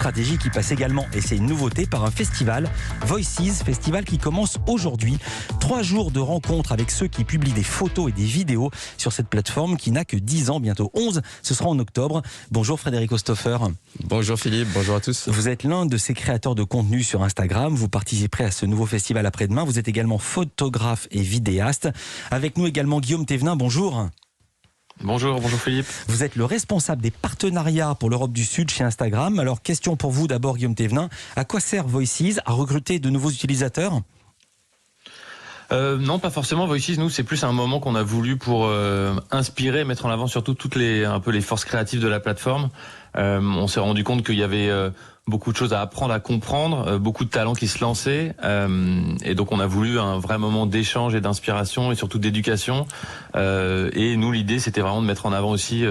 Stratégie qui passe également, et c'est une nouveauté, par un festival, Voices, festival qui commence aujourd'hui. 3 jours de rencontres avec ceux qui publient des photos et des vidéos sur cette plateforme qui n'a que 10 ans, bientôt 11, ce sera en octobre. Bonjour Frédéric Osthofer. Bonjour Philippe, bonjour à tous. Vous êtes l'un de ces créateurs de contenu sur Instagram, vous participerez à ce nouveau festival après-demain, vous êtes également photographe et vidéaste. Avec nous également Guillaume Thévenin, bonjour. Bonjour Philippe. Vous êtes le responsable des partenariats pour l'Europe du Sud chez Instagram. Alors, question pour vous d'abord, Guillaume Thévenin. À quoi sert Voices? À recruter de nouveaux utilisateurs? Non, pas forcément. Voices, nous, c'est plus un moment qu'on a voulu pour inspirer, mettre en avant surtout toutes les forces créatives de la plateforme. On s'est rendu compte qu'il y avait beaucoup de choses à apprendre, à comprendre, beaucoup de talents qui se lançaient, et donc on a voulu un vrai moment d'échange et d'inspiration et surtout d'éducation. Et nous, l'idée, c'était vraiment de mettre en avant aussi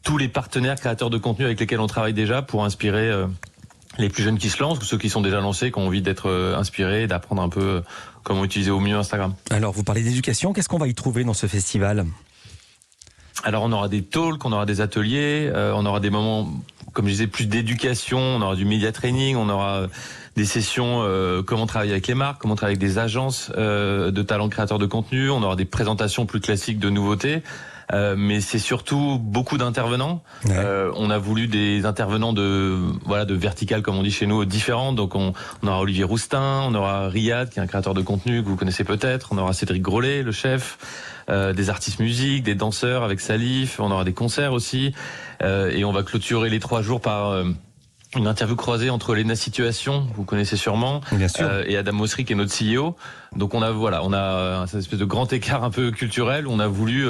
tous les partenaires créateurs de contenu avec lesquels on travaille déjà pour inspirer les plus jeunes qui se lancent ou ceux qui sont déjà lancés, qui ont envie d'être inspirés et d'apprendre un peu comment utiliser au mieux Instagram. Alors, vous parlez d'éducation, qu'est-ce qu'on va y trouver dans ce festival ? Alors, on aura des talks, on aura des ateliers, on aura des moments, comme je disais, plus d'éducation, on aura du media training, on aura des sessions comment travailler avec les marques, comment travailler avec des agences de talents créateurs de contenu, on aura des présentations plus classiques de nouveautés. Mais c'est surtout beaucoup d'intervenants. Ouais. On a voulu des intervenants de vertical, comme on dit chez nous, différents. Donc on aura Olivier Roustin, on aura Riyad, qui est un créateur de contenu que vous connaissez peut-être. On aura Cédric Grolet, le chef, des artistes musiques, des danseurs avec Salif. On aura des concerts aussi. Et on va clôturer les 3 jours par une interview croisée entre Léna Situation, vous connaissez sûrement, et Adam Mosseri, qui est notre CEO. Donc on a cette espèce de grand écart un peu culturel où on a voulu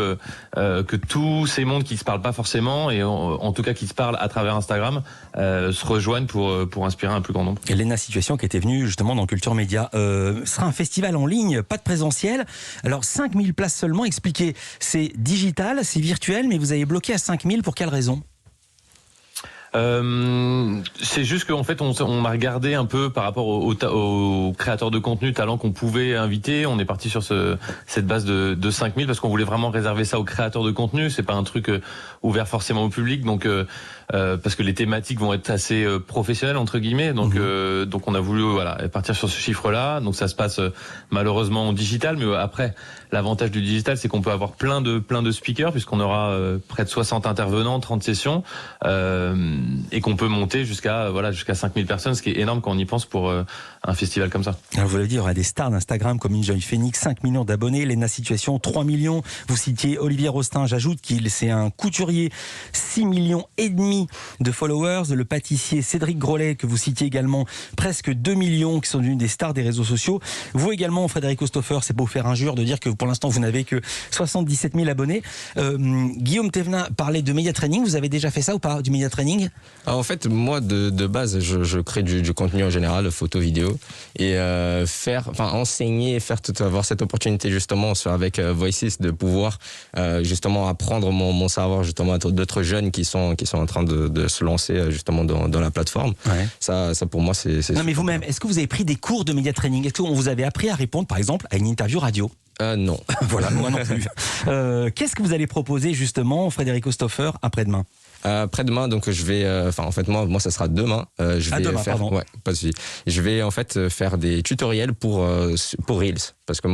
que tous ces mondes qui se parlent pas forcément, et en tout cas qui se parlent à travers Instagram, se rejoignent pour inspirer un plus grand nombre. Et Léna Situation, qui était venue justement dans Culture Média, sera un festival en ligne, pas de présentiel. Alors 5000 places seulement, expliquez, c'est digital, c'est virtuel, mais vous avez bloqué à 5000, pour quelle raison ? C'est juste qu'en fait on a regardé un peu par rapport aux créateurs de contenu, talents qu'on pouvait inviter. On est parti sur cette base de 5000 parce qu'on voulait vraiment réserver ça aux créateurs de contenu. C'est pas un truc ouvert forcément au public, donc parce que les thématiques vont être assez professionnelles entre guillemets. Donc donc on a voulu partir sur ce chiffre-là. Donc ça se passe malheureusement en digital, mais après l'avantage du digital, c'est qu'on peut avoir plein de speakers puisqu'on aura près de 60 intervenants, 30 sessions. Et qu'on peut monter jusqu'à 5000 personnes, ce qui est énorme quand on y pense pour un festival comme ça. Alors vous l'avez dit, il y aura des stars d'Instagram comme Enjoy Phoenix, 5 millions d'abonnés, Léna Situation, 3 millions. Vous citiez Olivier Roustin, j'ajoute qu'il c'est un couturier, 6 millions et demi de followers. Le pâtissier Cédric Grolet, que vous citiez également, presque 2 millions, qui sont devenus des stars des réseaux sociaux. Vous également, Frédéric Osthofer, c'est pas vous faire injure de dire que pour l'instant vous n'avez que 77 000 abonnés. Guillaume Thévenin parlait de média training, vous avez déjà fait ça ou pas, du média training ? Alors, en fait, moi, de base, je crée du contenu en général, photo, vidéo, et enseigner, avoir cette opportunité justement avec Voices de pouvoir justement apprendre mon savoir justement à d'autres jeunes qui sont en train de se lancer justement dans la plateforme. Ouais. Ça pour moi, c'est non, mais vous-même, est-ce que vous avez pris des cours de média training? Est-ce qu'on vous avait appris à répondre, par exemple, à une interview radio? Non. Voilà, moi non plus. Qu'est-ce que vous allez proposer justement, Frédéric Osthofer, après-demain? Après-demain, donc je vais, moi ça sera demain. Demain, pardon. Ouais, pas de souci. Je vais en fait faire des tutoriels pour Reels, parce que